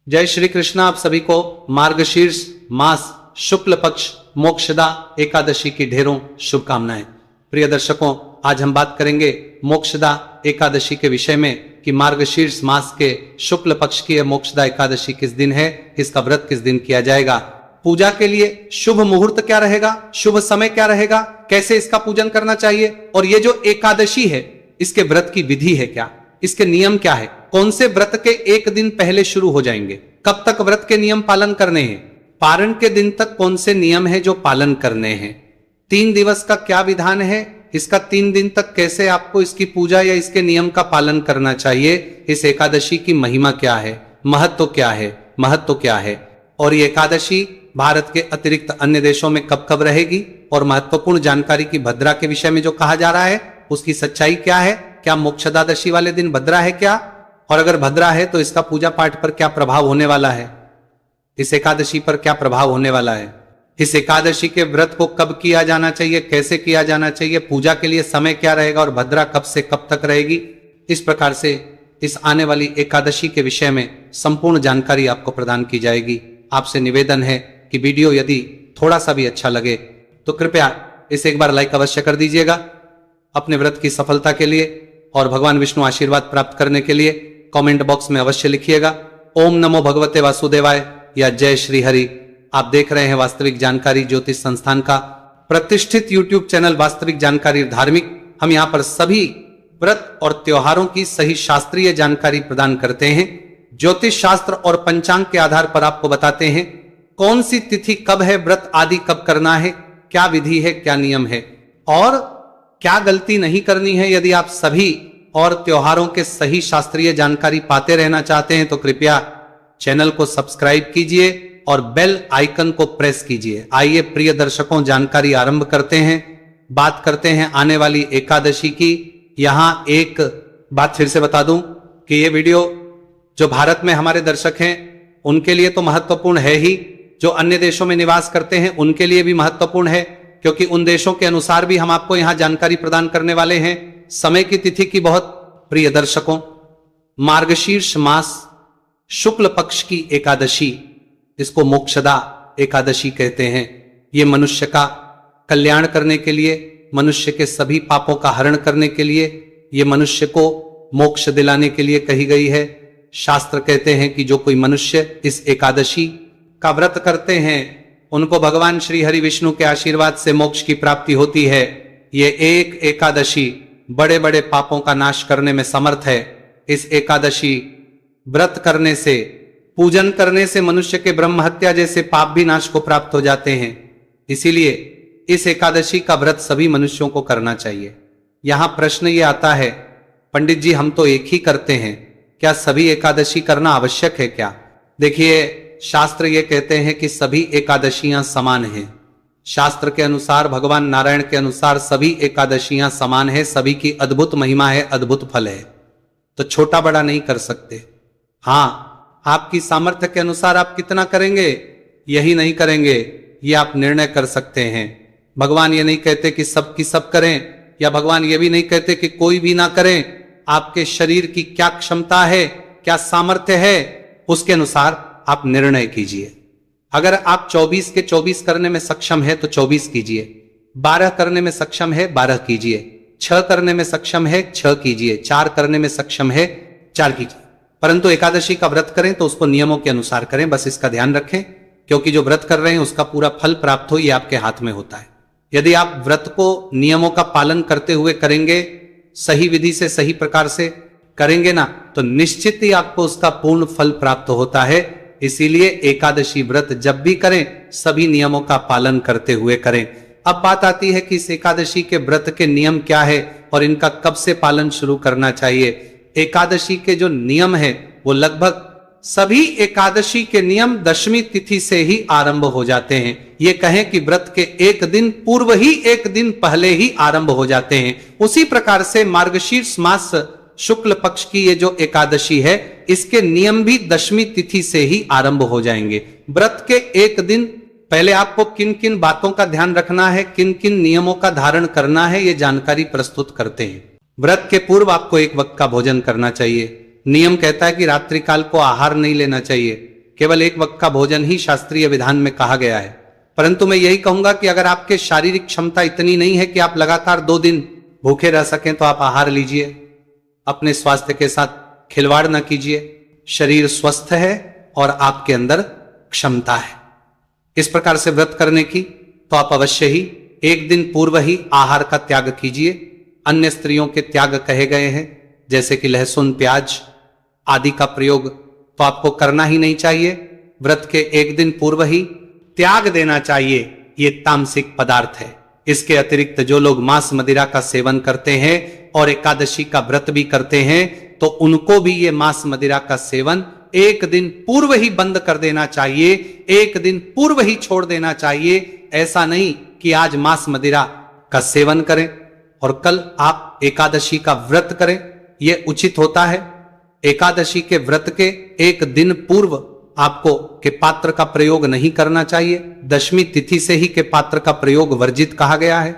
जय श्री कृष्ण। आप सभी को मार्गशीर्ष मास शुक्ल पक्ष मोक्षदा एकादशी की ढेरों शुभकामनाएं। प्रिय दर्शकों, आज हम बात करेंगे मोक्षदा एकादशी के विषय में कि मार्गशीर्ष मास के शुक्ल पक्ष की मोक्षदा एकादशी किस दिन है, इसका व्रत किस दिन किया जाएगा, पूजा के लिए शुभ मुहूर्त क्या रहेगा, शुभ समय क्या रहेगा, कैसे इसका पूजन करना चाहिए, और ये जो एकादशी है इसके व्रत की विधि है क्या, इसके नियम क्या है, कौन से व्रत के एक दिन पहले शुरू हो जाएंगे, कब तक व्रत के नियम पालन करने हैं, पारण के दिन तक कौन से नियम है जो पालन करने हैं, 3 दिवस का क्या विधान है, इसका 3 दिन तक कैसे आपको इसकी पूजा या इसके नियम का पालन करना चाहिए, इस एकादशी की महिमा क्या है, महत्व क्या है, महत्व क्या है, और ये एकादशी भारत के अतिरिक्त अन्य देशों में कब कब रहेगी, और महत्वपूर्ण जानकारी की भद्रा के विषय में जो कहा जा रहा है उसकी सच्चाई क्या है, क्या मोक्षदादशी वाले दिन भद्रा है क्या, और अगर भद्रा है तो इसका पूजा पाठ पर क्या प्रभाव होने वाला है, इस एकादशी पर क्या प्रभाव होने वाला है, इस एकादशी के व्रत को कब किया जाना चाहिए, कैसे किया जाना चाहिए, पूजा के लिए समय क्या रहेगा, और भद्रा कब से कब तक रहेगी। इस प्रकार से इस आने वाली एकादशी के विषय में संपूर्ण जानकारी आपको प्रदान की जाएगी। आपसे निवेदन है कि वीडियो यदि थोड़ा सा भी अच्छा लगे तो कृपया इसे एक बार लाइक अवश्य कर दीजिएगा। अपने व्रत की सफलता के लिए और भगवान विष्णु आशीर्वाद प्राप्त करने के लिए कमेंट बॉक्स में अवश्य लिखिएगा ओम नमो भगवते वासुदेवाय या जय श्री हरि। आप देख रहे हैं वास्तविक जानकारी ज्योतिष संस्थान का प्रतिष्ठित यूट्यूब चैनल वास्तविक जानकारी धार्मिक। हम यहाँ पर सभी व्रत और त्योहारों की सही शास्त्रीय जानकारी प्रदान करते हैं। ज्योतिष शास्त्र और पंचांग के आधार पर आपको बताते हैं कौन सी तिथि कब है, व्रत आदि कब करना है, क्या विधि है, क्या नियम है, और क्या गलती नहीं करनी है। यदि आप सभी और त्योहारों के सही शास्त्रीय जानकारी पाते रहना चाहते हैं तो कृपया चैनल को सब्सक्राइब कीजिए और बेल आइकन को प्रेस कीजिए। आइए प्रिय दर्शकों, जानकारी आरंभ करते हैं। बात करते हैं आने वाली एकादशी की। यहां एक बात फिर से बता दूं कि ये वीडियो जो भारत में हमारे दर्शक हैं उनके लिए तो महत्वपूर्ण है ही, जो अन्य देशों में निवास करते हैं उनके लिए भी महत्वपूर्ण है, क्योंकि उन देशों के अनुसार भी हम आपको यहां जानकारी प्रदान करने वाले हैं। समय की तिथि की बहुत प्रिय दर्शकों, मार्गशीर्ष मास शुक्ल पक्ष की एकादशी, इसको मोक्षदा एकादशी कहते हैं। ये मनुष्य का कल्याण करने के लिए, मनुष्य के सभी पापों का हरण करने के लिए, ये मनुष्य को मोक्ष दिलाने के लिए कही गई है। शास्त्र कहते हैं कि जो कोई मनुष्य इस एकादशी का व्रत करते हैं उनको भगवान श्री हरि विष्णु के आशीर्वाद से मोक्ष की प्राप्ति होती है। ये एक एकादशी बड़े बड़े पापों का नाश करने में समर्थ है। इस एकादशी व्रत करने से, पूजन करने से मनुष्य के ब्रह्म हत्या जैसे पाप भी नाश को प्राप्त हो जाते हैं। इसीलिए इस एकादशी का व्रत सभी मनुष्यों को करना चाहिए। यहां प्रश्न ये आता है, पंडित जी हम तो एक ही करते हैं, क्या सभी एकादशी करना आवश्यक है क्या? देखिए, शास्त्र ये कहते हैं कि सभी एकादशियां समान हैं। शास्त्र के अनुसार, भगवान नारायण के अनुसार सभी एकादशियां समान है, सभी की अद्भुत महिमा है, अद्भुत फल है, तो छोटा बड़ा नहीं कर सकते। हां, आपकी सामर्थ्य के अनुसार आप कितना करेंगे यही नहीं करेंगे, ये आप निर्णय कर सकते हैं। भगवान ये नहीं कहते कि सब की सब करें, या भगवान ये भी नहीं कहते कि कोई भी ना करें। आपके शरीर की क्या क्षमता है, क्या सामर्थ्य है, उसके अनुसार आप निर्णय कीजिए। अगर आप 24 के 24 करने में सक्षम है तो 24 कीजिए, 12 करने में सक्षम है 12 कीजिए, 6 करने में सक्षम है 6 कीजिए, 4 करने में सक्षम है 4 कीजिए। परंतु एकादशी का व्रत करें तो उसको नियमों के अनुसार करें, बस इसका ध्यान रखें, क्योंकि जो व्रत कर रहे हैं उसका पूरा फल प्राप्त हो ये आपके हाथ में होता है। यदि आप व्रत को नियमों का पालन करते हुए करेंगे, सही विधि से, सही प्रकार से करेंगे ना, तो निश्चित ही आपको उसका पूर्ण फल प्राप्त होता है। इसीलिए एकादशी व्रत जब भी करें सभी नियमों का पालन करते हुए करें। अब बात आती है कि इस एकादशी के व्रत के नियम क्या है और इनका कब से पालन शुरू करना चाहिए। एकादशी के जो नियम है वो लगभग सभी एकादशी के नियम दशमी तिथि से ही आरंभ हो जाते हैं। ये कहें कि व्रत के एक दिन पूर्व ही, एक दिन पहले ही आरंभ हो जाते हैं। उसी प्रकार से मार्गशीर्ष मास शुक्ल पक्ष की ये जो एकादशी है इसके नियम भी दशमी तिथि से ही आरंभ हो जाएंगे। व्रत के एक दिन पहले आपको किन किन बातों का ध्यान रखना है, किन किन नियमों का धारण करना है, ये जानकारी प्रस्तुत करते हैं। व्रत के पूर्व आपको एक वक्त का भोजन करना चाहिए। नियम कहता है कि रात्रि काल को आहार नहीं लेना चाहिए। केवल एक वक्त का भोजन ही शास्त्रीय विधान में कहा गया है। परंतु मैं यही कहूंगा कि अगर आपके शारीरिक क्षमता इतनी नहीं है कि आप लगातार 2 दिन भूखे रह सकें तो आप आहार लीजिए, अपने स्वास्थ्य के साथ खिलवाड़ न कीजिए। शरीर स्वस्थ है और आपके अंदर क्षमता है इस प्रकार से व्रत करने की, तो आप अवश्य ही 1 दिन पूर्व ही आहार का त्याग कीजिए। अन्य स्त्रियों के त्याग कहे गए हैं, जैसे कि लहसुन प्याज आदि का प्रयोग तो आपको करना ही नहीं चाहिए। व्रत के 1 दिन पूर्व ही त्याग देना चाहिए। ये तामसिक पदार्थ है। इसके अतिरिक्त जो लोग मांस मदिरा का सेवन करते हैं और एकादशी का व्रत भी करते हैं, तो उनको भी ये मांस मदिरा का सेवन 1 दिन पूर्व ही बंद कर देना चाहिए, 1 दिन पूर्व ही छोड़ देना चाहिए। ऐसा नहीं कि आज मांस मदिरा का सेवन करें और कल आप एकादशी का व्रत करें, यह उचित होता है। एकादशी के व्रत के 1 दिन पूर्व आपको के पात्र का प्रयोग नहीं करना चाहिए। दशमी तिथि से ही के पात्र का प्रयोग वर्जित कहा गया है।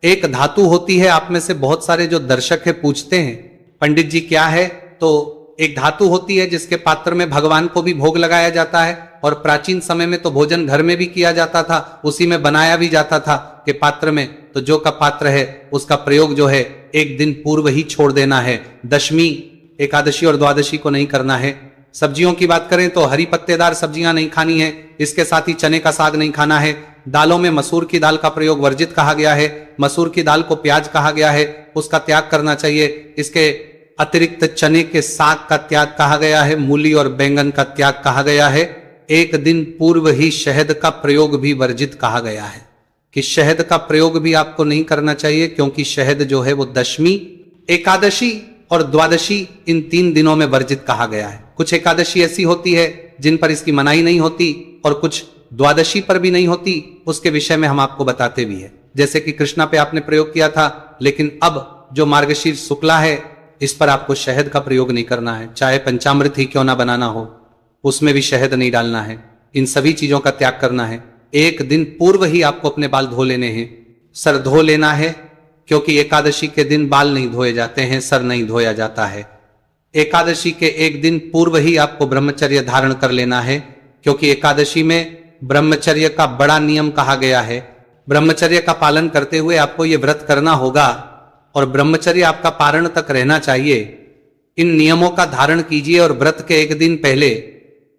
एक धातु होती है, आप में से बहुत सारे जो दर्शक है पूछते हैं पंडित जी क्या है, तो एक धातु होती है जिसके पात्र में भगवान को भी भोग लगाया जाता है और प्राचीन समय में तो भोजन घर में भी किया जाता था, उसी में बनाया भी जाता था के पात्र में। तो जो का पात्र है उसका प्रयोग जो है 1 दिन पूर्व ही छोड़ देना है। दशमी एकादशी और द्वादशी को नहीं करना है। सब्जियों की बात करें तो हरी पत्तेदार सब्जियां नहीं खानी है, इसके साथ ही चने का साग नहीं खाना है। दालों में मसूर की दाल का प्रयोग वर्जित कहा गया है। मसूर की दाल को प्याज कहा गया है, उसका त्याग करना चाहिए। इसके अतिरिक्त चने के साग का त्याग कहा गया है, मूली और बैंगन का त्याग कहा गया है। 1 दिन पूर्व ही शहद का प्रयोग भी वर्जित कहा गया है कि शहद का प्रयोग भी आपको नहीं करना चाहिए, क्योंकि शहद जो है वो दशमी एकादशी और द्वादशी इन 3 दिनों में वर्जित कहा गया है। कुछ एकादशी ऐसी होती है जिन पर इसकी मनाही नहीं होती और कुछ द्वादशी पर भी नहीं होती, उसके विषय में हम आपको बताते भी है। जैसे कि कृष्णा पे आपने प्रयोग किया था, लेकिन अब जो मार्गशीर्ष शुक्ला है इस पर आपको शहद का प्रयोग नहीं करना है। चाहे पंचामृत ही क्यों ना बनाना हो, उसमें भी शहद नहीं डालना है। इन सभी चीजों का त्याग करना है। 1 दिन पूर्व ही आपको अपने बाल धो लेने हैं, सर धो लेना है, क्योंकि एकादशी के दिन बाल नहीं धोए जाते हैं, सर नहीं धोया जाता है। एकादशी के 1 दिन पूर्व ही आपको ब्रह्मचर्य धारण कर लेना है, क्योंकि एकादशी में ब्रह्मचर्य का बड़ा नियम कहा गया है। ब्रह्मचर्य का पालन करते हुए आपको यह व्रत करना होगा और ब्रह्मचर्य आपका पारण तक रहना चाहिए। इन नियमों का धारण कीजिए और व्रत के 1 दिन पहले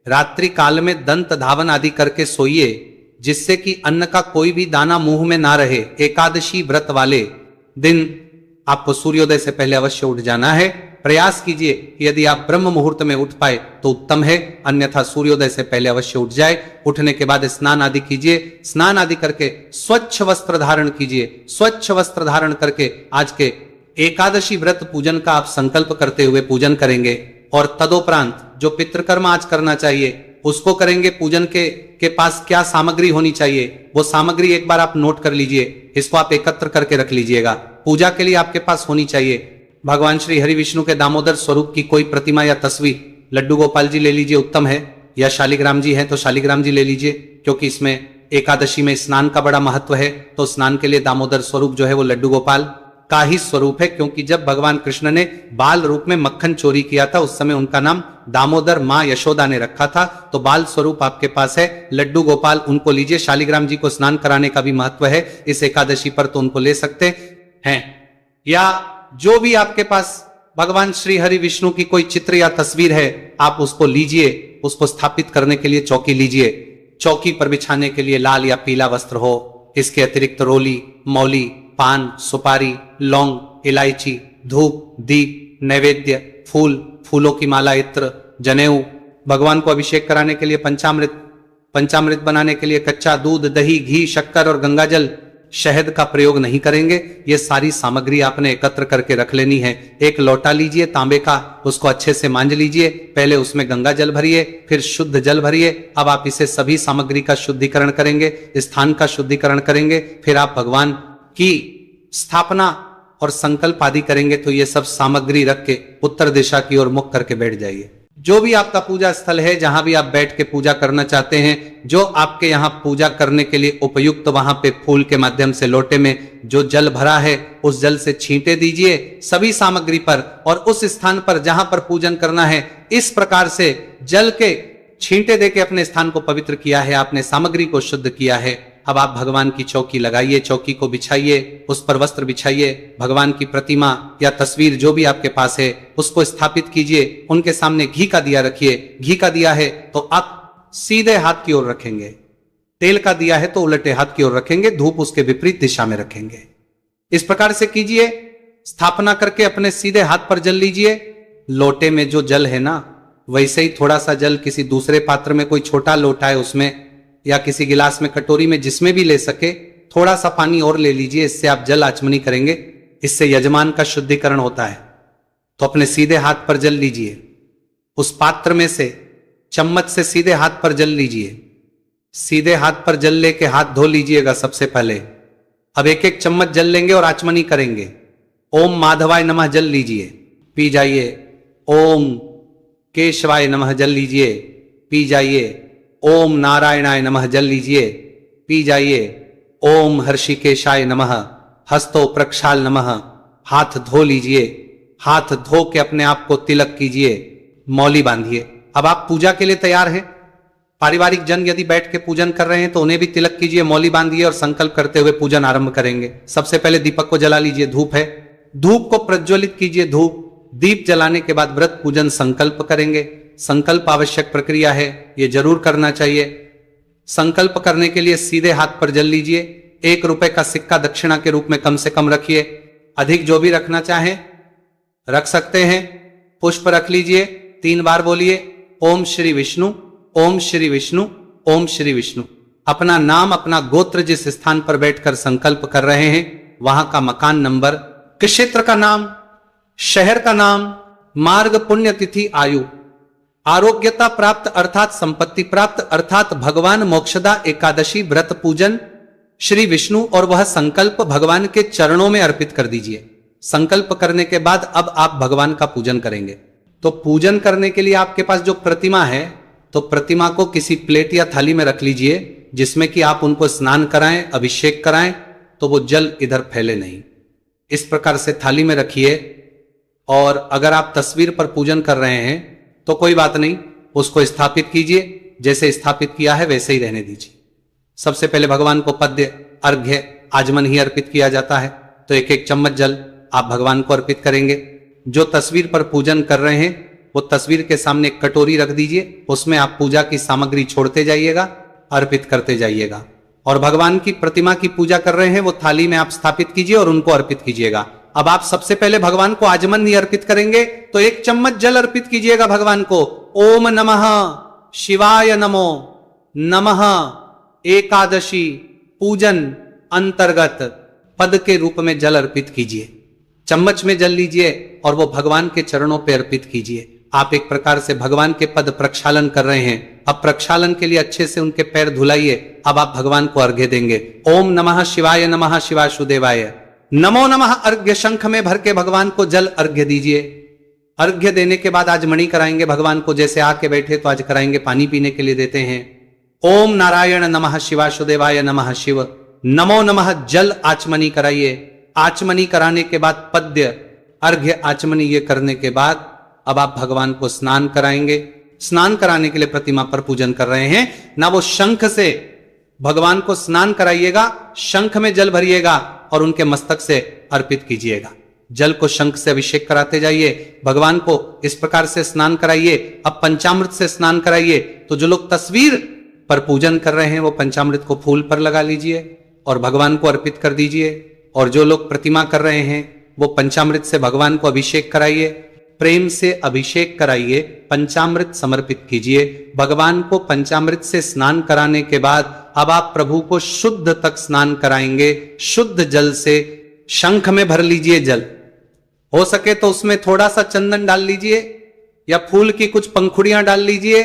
रात्रि काल में दंत धावन आदि करके सोइए, जिससे कि अन्न का कोई भी दाना मुंह में ना रहे। एकादशी व्रत वाले दिन आपको सूर्योदय से पहले अवश्य उठ जाना है। प्रयास कीजिए कि यदि आप ब्रह्म मुहूर्त में उठ पाए तो उत्तम है, अन्यथा सूर्योदय से पहले अवश्य उठ जाए। उठने के बाद स्नान आदि कीजिए, स्नान आदि करके स्वच्छ वस्त्र धारण कीजिए। स्वच्छ वस्त्र धारण करके आज के एकादशी व्रत पूजन का आप संकल्प करते हुए पूजन करेंगे और तदोपरांत जो पितृकर्म आज करना चाहिए उसको करेंगे। पूजन के पास क्या सामग्री होनी चाहिए वो सामग्री एक बार आप नोट कर लीजिए, इसको आप एकत्र करके रख लीजिएगा। पूजा के लिए आपके पास होनी चाहिए भगवान श्री हरि विष्णु के दामोदर स्वरूप की कोई प्रतिमा या तस्वीर। लड्डू गोपाल जी ले लीजिए, उत्तम है, या शालिग्राम जी हैं तो शालिग्राम जी ले लीजिए, क्योंकि इसमें एकादशी में स्नान का बड़ा महत्व है। तो स्नान के लिए दामोदर स्वरूप जो है वो लड्डू गोपाल का ही स्वरूप है, क्योंकि जब भगवान कृष्ण ने बाल रूप में मक्खन चोरी किया था उस समय उनका नाम दामोदर मां यशोदा ने रखा था। तो बाल स्वरूप आपके पास है, लड्डू गोपाल उनको लीजिए। शालिग्राम जी को स्नान कराने का भी महत्व है इस एकादशी पर, तो उनको ले सकते हैं। या जो भी आपके पास भगवान श्री हरि विष्णु की कोई चित्र या तस्वीर है आप उसको लीजिए। उसको स्थापित करने के लिए चौकी लीजिए, चौकी पर बिछाने के लिए लाल या पीला वस्त्र हो। इसके अतिरिक्त रोली, मौली, पान, सुपारी, लौंग, इलायची, धूप, दीप, नैवेद्य, फूल, फूलों की माला, इत्र, जनेऊ, भगवान को अभिषेक कराने के लिए पंचामृत बनाने के लिए कच्चा दूध, दही, घी, शक्कर और गंगाजल, शहद का प्रयोग नहीं करेंगे। ये सारी सामग्री आपने एकत्र करके रख लेनी है। एक लोटा लीजिए तांबे का, उसको अच्छे से मांज लीजिए। पहले उसमें गंगा जल भरिए, फिर शुद्ध जल भरिए। अब आप इसे सभी सामग्री का शुद्धिकरण करेंगे, स्थान का शुद्धिकरण करेंगे। फिर आप भगवान की स्थापना और संकल्प आदि करेंगे। तो ये सब सामग्री रख के उत्तर दिशा की ओर मुख करके बैठ जाइए। जो भी आपका पूजा स्थल है, जहां भी आप बैठ के पूजा करना चाहते हैं, जो आपके यहाँ पूजा करने के लिए उपयुक्त, वहां पे फूल के माध्यम से लोटे में जो जल भरा है उस जल से छींटे दीजिए सभी सामग्री पर और उस स्थान पर जहां पर पूजन करना है। इस प्रकार से जल के छींटे देके अपने स्थान को पवित्र किया है, आपने सामग्री को शुद्ध किया है। अब आप भगवान की चौकी लगाइए, चौकी को बिछाइए, उस पर वस्त्र बिछाइए, भगवान की प्रतिमा या तस्वीर जो भी आपके पास है उसको स्थापित कीजिए, उनके सामने घी का दिया रखिए। घी का दिया है तो आप सीधे हाथ की ओर रखेंगे, तेल का दिया है तो उलटे हाथ की ओर रखेंगे, धूप उसके विपरीत दिशा में रखेंगे। इस प्रकार से कीजिए। स्थापना करके अपने सीधे हाथ पर जल लीजिए। लोटे में जो जल है ना, वैसे ही थोड़ा सा जल किसी दूसरे पात्र में, कोई छोटा लोटा है उसमें या किसी गिलास में, कटोरी में, जिसमें भी ले सके, थोड़ा सा पानी और ले लीजिए। इससे आप जल आचमनी करेंगे, इससे यजमान का शुद्धिकरण होता है। तो अपने सीधे हाथ पर जल लीजिए। उस पात्र में से चम्मच से सीधे हाथ पर जल लीजिए। सीधे हाथ पर जल लेके हाथ धो लीजिएगा सबसे पहले। अब एक एक चम्मच जल लेंगे और आचमनी करेंगे। ओम माधवाय नमः जल लीजिए, पी जाइए। ओम केशवाय नमः जल लीजिए, पी जाइए। ओम नारायणाय नमः जल लीजिए, पी जाइए। ओम हर्षिकेशाय नमः, हस्तो प्रक्षाल नमः, हाथ धो लीजिए। हाथ धो के अपने आप को तिलक कीजिए, मौली बांधिए। अब आप पूजा के लिए तैयार हैं। पारिवारिक जन यदि बैठ के पूजन कर रहे हैं तो उन्हें भी तिलक कीजिए, मौली बांधिए और संकल्प करते हुए पूजन आरंभ करेंगे। सबसे पहले दीपक को जला लीजिए, धूप है, धूप को प्रज्वलित कीजिए। धूप दीप जलाने के बाद व्रत पूजन संकल्प करेंगे। संकल्प आवश्यक प्रक्रिया है, यह जरूर करना चाहिए। संकल्प करने के लिए सीधे हाथ पर जल लीजिए। 1 रुपए का सिक्का दक्षिणा के रूप में कम से कम रखिए, अधिक जो भी रखना चाहें रख सकते हैं। पुष्प रख लीजिए। 3 बार बोलिए ओम श्री विष्णु, ओम श्री विष्णु, ओम श्री विष्णु। अपना नाम, अपना गोत्र, जिस स्थान पर बैठकर संकल्प कर रहे हैं वहां का मकान नंबर, क्षेत्र का नाम, शहर का नाम, मार्ग, पुण्यतिथि, आयु, आरोग्यता प्राप्त अर्थात संपत्ति प्राप्त अर्थात भगवान मोक्षदा एकादशी व्रत पूजन श्री विष्णु, और वह संकल्प भगवान के चरणों में अर्पित कर दीजिए। संकल्प करने के बाद अब आप भगवान का पूजन करेंगे। तो पूजन करने के लिए आपके पास जो प्रतिमा है, तो प्रतिमा को किसी प्लेट या थाली में रख लीजिए, जिसमें कि आप उनको स्नान कराएं, अभिषेक कराएं, तो वो जल इधर फैले नहीं। इस प्रकार से थाली में रखिए। और अगर आप तस्वीर पर पूजन कर रहे हैं तो कोई बात नहीं, उसको स्थापित कीजिए, जैसे स्थापित किया है वैसे ही रहने दीजिए। सबसे पहले भगवान को पद्य, अर्घ्य, आचमन ही अर्पित किया जाता है। तो 1-1 चम्मच जल आप भगवान को अर्पित करेंगे। जो तस्वीर पर पूजन कर रहे हैं वो तस्वीर के सामने एक कटोरी रख दीजिए, उसमें आप पूजा की सामग्री छोड़ते जाइएगा, अर्पित करते जाइएगा। और भगवान की प्रतिमा की पूजा कर रहे हैं वो थाली में आप स्थापित कीजिए और उनको अर्पित कीजिएगा। अब आप सबसे पहले भगवान को आचमन ही अर्पित करेंगे, तो 1 चम्मच जल अर्पित कीजिएगा भगवान को। ओम नमः शिवाय नमो नमः एकादशी पूजन अंतर्गत पद के रूप में जल अर्पित कीजिए। चम्मच में जल लीजिए और वो भगवान के चरणों पर अर्पित कीजिए। आप एक प्रकार से भगवान के पद प्रक्षालन कर रहे हैं। अब प्रक्षालन के लिए अच्छे से उनके पैर धुलाइए। अब आप भगवान को अर्घ्य देंगे। ओम नमः शिवाय नमः शिवासुदेवाय नमो नमः। अर्घ्य शंख में भर के भगवान को जल अर्घ्य दीजिए। अर्घ्य देने के बाद आज मणि कराएंगे भगवान को, जैसे आके बैठे तो आज कराएंगे, पानी पीने के लिए देते हैं। ओम नारायण नमः शिवासुदेवाय नमः शिव नमो नमः। जल आचमनी कराइए। आचमनी कराने के बाद पद्य, अर्घ्य, आचमनी ये करने के बाद अब आप भगवान को स्नान कराएंगे। स्नान कराने के लिए प्रतिमा पर पूजन कर रहे हैं ना, वो शंख से भगवान को स्नान कराइएगा, शंख में जल भरिएगा और उनके मस्तक से अर्पित कीजिएगा। जल को शंख से अभिषेक कराते जाइए, भगवान को इस प्रकार से स्नान कराइए। अब पंचामृत से स्नान कराइए। तो जो लोग तस्वीर पर पूजन कर रहे हैं वो पंचामृत को फूल पर लगा लीजिए और भगवान को अर्पित कर दीजिए। और जो लोग प्रतिमा कर रहे हैं वो पंचामृत से भगवान को अभिषेक कराइए, प्रेम से अभिषेक कराइए, पंचामृत समर्पित कीजिए। भगवान को पंचामृत से स्नान कराने के बाद अब आप प्रभु को शुद्ध तक स्नान कराएंगे। शुद्ध जल से शंख में भर लीजिए जल, हो सके तो उसमें थोड़ा सा चंदन डाल लीजिए या फूल की कुछ पंखुड़ियां डाल लीजिए,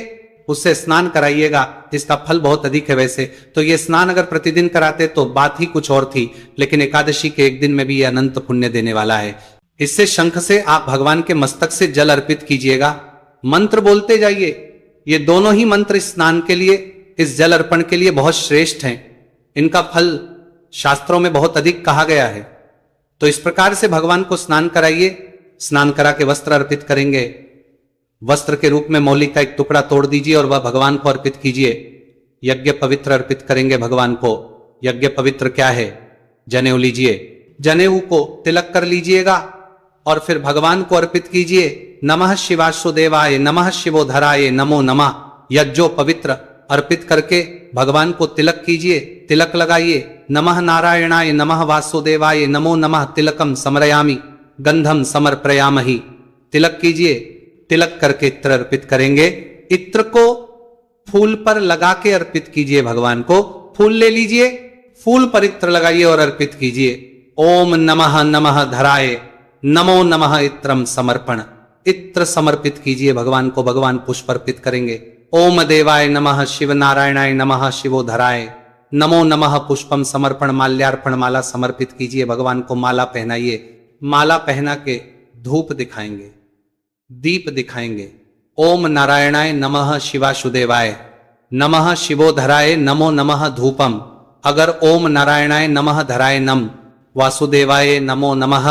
उससे स्नान कराइएगा। इसका फल बहुत अधिक है। वैसे तो ये स्नान अगर प्रतिदिन कराते तो बात ही कुछ और थी, लेकिन एकादशी के एक दिन में भी ये अनंत पुण्य देने वाला है। इससे शंख से आप भगवान के मस्तक से जल अर्पित कीजिएगा। मंत्र बोलते जाइए। ये दोनों ही मंत्र स्नान के लिए, इस जल अर्पण के लिए बहुत श्रेष्ठ हैं। इनका फल शास्त्रों में बहुत अधिक कहा गया है। तो इस प्रकार से भगवान को स्नान कराइए। स्नान करा के वस्त्र अर्पित करेंगे। वस्त्र के रूप में मौली का एक टुकड़ा तोड़ दीजिए और वह भगवान को अर्पित कीजिए। यज्ञ पवित्र अर्पित करेंगे भगवान को। यज्ञ पवित्र क्या है? जनेऊ लीजिए, जनेऊ को तिलक कर लीजिएगा और फिर भगवान को अर्पित कीजिए। नमः शिवासुदेवाय, नमः शिवोधराय, नमो नमः। यज्ञो पवित्र अर्पित करके भगवान को तिलक कीजिए, तिलक लगाइए। नमः नारायणाय, नमः वासुदेवाय, नमो नमः। तिलकम समरयामि, गंधम समर्पयामहि। तिलक कीजिए, तिलक करके इत्र अर्पित करेंगे। इत्र को फूल पर लगा के अर्पित कीजिए भगवान को। फूल ले लीजिए, फूल पर इत्र लगाइए और अर्पित कीजिए। ओम नमः नमः धराय, नमो नमः। इत्रम समर्पण, इत्र समर्पित कीजिए भगवान को। भगवान पुष्प अर्पित करेंगे। ओम देवाय नमः, शिव नारायणाय नमः, शिवोधराय नमो नमः। पुष्पम समर्पण, माल्यार्पण, माला समर्पित कीजिए भगवान को। माला पहनाइए, माला पहना के धूप दिखाएंगे, दीप दिखाएंगे। ओम नारायणाय नमः, शिवासुदेवाय नमः, शिवोधराय नमो नमः। धूपम, अगर ओम नारायणाय नमः धराय नम, वासुदेवाय नमो नमः।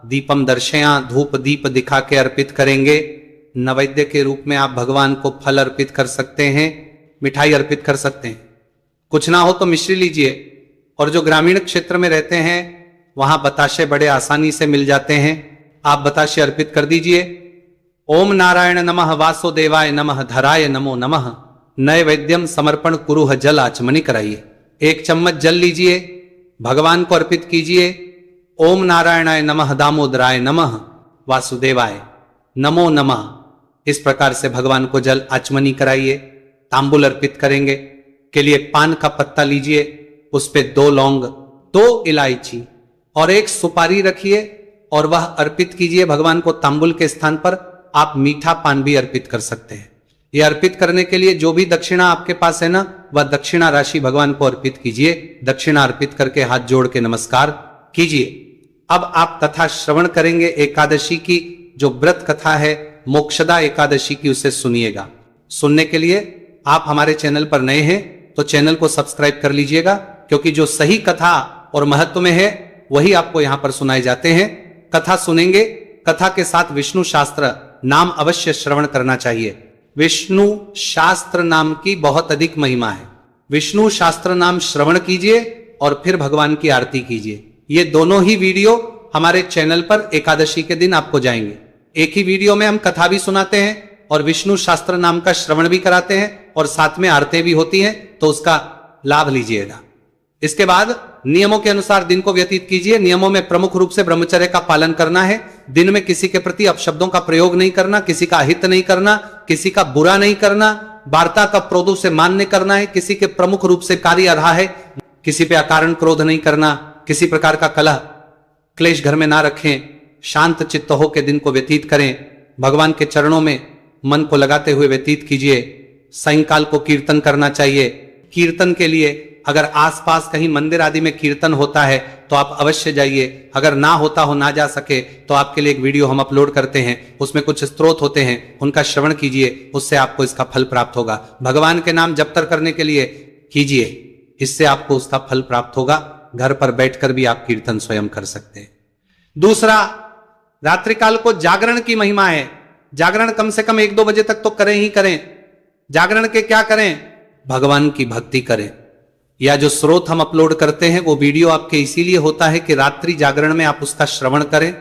दीपम दर्शया, धूप दीप दिखा के अर्पित करेंगे। नैवेद्य के रूप में आप भगवान को फल अर्पित कर सकते हैं, मिठाई अर्पित कर सकते हैं। कुछ ना हो तो मिश्री लीजिए। और जो ग्रामीण क्षेत्र में रहते हैं वहां बताशे बड़े आसानी से मिल जाते हैं, आप बताशे अर्पित कर दीजिए। ओम नारायण नमः, वासुदेवाय नमः, धराय नमो नमः। नैवेद्यम समर्पण कुरुह, जल आचमनी कराइए। 1 चम्मच जल लीजिए, भगवान को अर्पित कीजिए। ओम नारायणाय नमः, दामोदराय नमः, वासुदेवाय नमो नमः। इस प्रकार से भगवान को जल आचमनी कराइए। तांबुल अर्पित करेंगे के लिए पान का पत्ता लीजिए, उस पे 2 लौंग, 2 इलायची और 1 सुपारी रखिए और वह अर्पित कीजिए भगवान को। तांबुल के स्थान पर आप मीठा पान भी अर्पित कर सकते हैं। यह अर्पित करने के लिए जो भी दक्षिणा आपके पास है ना, वह दक्षिणा राशि भगवान को अर्पित कीजिए। दक्षिणा अर्पित करके हाथ जोड़ के नमस्कार कीजिए। अब आप कथा श्रवण करेंगे एकादशी की। जो व्रत कथा है मोक्षदा एकादशी की, उसे सुनिएगा। सुनने के लिए आप हमारे चैनल पर नए हैं तो चैनल को सब्सक्राइब कर लीजिएगा, क्योंकि जो सही कथा और महत्व में है वही आपको यहां पर सुनाए जाते हैं। कथा सुनेंगे, कथा के साथ विष्णु शास्त्र नाम अवश्य श्रवण करना चाहिए। विष्णु शास्त्र नाम की बहुत अधिक महिमा है। विष्णु शास्त्र नाम श्रवण कीजिए और फिर भगवान की आरती कीजिए। ये दोनों ही वीडियो हमारे चैनल पर एकादशी के दिन आपको जाएंगे। एक ही वीडियो में हम कथा भी सुनाते हैं और विष्णु शास्त्र नाम का श्रवण भी कराते हैं और साथ में आरती भी होती हैं, तो उसका लाभ लीजिएगा। इसके बाद नियमों के अनुसार दिन को व्यतीत कीजिए। नियमों में प्रमुख रूप से ब्रह्मचर्य का पालन करना है। दिन में किसी के प्रति अपशब्दों का प्रयोग नहीं करना, किसी का अहित नहीं करना, किसी का बुरा नहीं करना, वार्ता का क्रोध से मान्य करना है। किसी के प्रमुख रूप से कार्य आ रहा है, किसी पे अकारण क्रोध नहीं करना, किसी प्रकार का कलह क्लेश घर में ना रखें। शांत चित्त हो के दिन को व्यतीत करें। भगवान के चरणों में मन को लगाते हुए व्यतीत कीजिए। सायंकाल को कीर्तन करना चाहिए। कीर्तन के लिए अगर आसपास कहीं मंदिर आदि में कीर्तन होता है तो आप अवश्य जाइए। अगर ना होता हो, ना जा सके, तो आपके लिए एक वीडियो हम अपलोड करते हैं, उसमें कुछ स्तोत्र होते हैं, उनका श्रवण कीजिए, उससे आपको इसका फल प्राप्त होगा। भगवान के नाम जप तर करने के लिए कीजिए, इससे आपको उसका फल प्राप्त होगा। घर पर बैठकर भी आप कीर्तन स्वयं कर सकते हैं। दूसरा, रात्रिकाल को जागरण की महिमा है। जागरण कम से कम 1-2 बजे तक तो करें ही करें। जागरण के क्या करें? भगवान की भक्ति करें। या जो स्रोत हम अपलोड करते हैं वो वीडियो आपके इसीलिए होता है कि रात्रि जागरण में आप उसका श्रवण करें,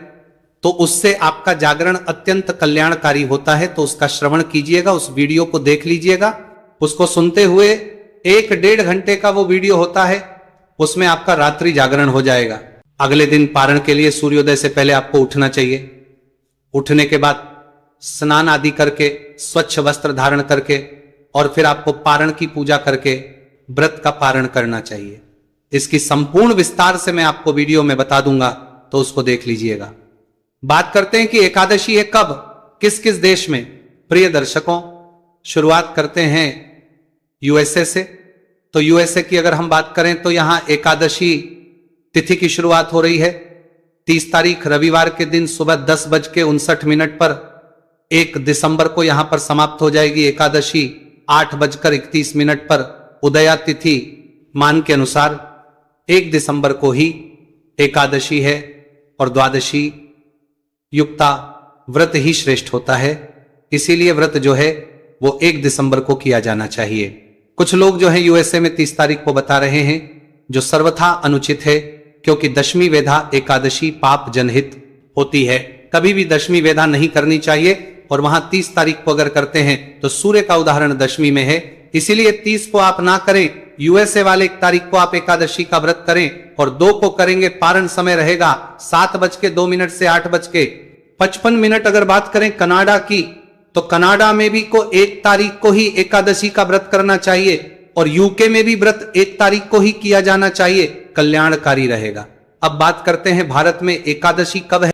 तो उससे आपका जागरण अत्यंत कल्याणकारी होता है। तो उसका श्रवण कीजिएगा, उस वीडियो को देख लीजिएगा। उसको सुनते हुए 1-1.5 घंटे का वो वीडियो होता है, उसमें आपका रात्रि जागरण हो जाएगा। अगले दिन पारण के लिए सूर्योदय से पहले आपको उठना चाहिए। उठने के बाद स्नान आदि करके, स्वच्छ वस्त्र धारण करके, और फिर आपको पारण की पूजा करके व्रत का पारण करना चाहिए। इसकी संपूर्ण विस्तार से मैं आपको वीडियो में बता दूंगा, तो उसको देख लीजिएगा। बात करते हैं कि एकादशी है कब, किस किस देश में। प्रिय दर्शकों, शुरुआत करते हैं यूएसए से। तो यूएसए की अगर हम बात करें तो यहां एकादशी तिथि की शुरुआत हो रही है 30 तारीख रविवार के दिन सुबह 10:59 पर। 1 दिसंबर को यहां पर समाप्त हो जाएगी एकादशी 8:31 पर। उदया तिथि मान के अनुसार 1 दिसंबर को ही एकादशी है और द्वादशी युक्ता व्रत ही श्रेष्ठ होता है। इसीलिए व्रत जो है वो 1 दिसंबर को किया जाना चाहिए। कुछ लोग जो है यूएसए में 30 तारीख को बता रहे हैं, जो सर्वथा अनुचित है, क्योंकि दशमी वेधा एकादशी पाप जनहित होती है। कभी भी दशमी वेधा नहीं करनी चाहिए, और वहां 30 तारीख को अगर करते हैं तो सूर्य का उदाहरण दशमी में है, इसीलिए 30 को आप ना करें। यूएसए वाले 1 तारीख को आप एकादशी का व्रत करें, और 2 को करेंगे। पारण समय रहेगा 7:02 से 8:55। अगर बात करें कनाडा की, तो कनाडा में भी को 1 तारीख को ही एकादशी का व्रत करना चाहिए, और यूके में भी व्रत 1 तारीख को ही किया जाना चाहिए, कल्याणकारी रहेगा। अब बात करते हैं भारत में एकादशी कब है।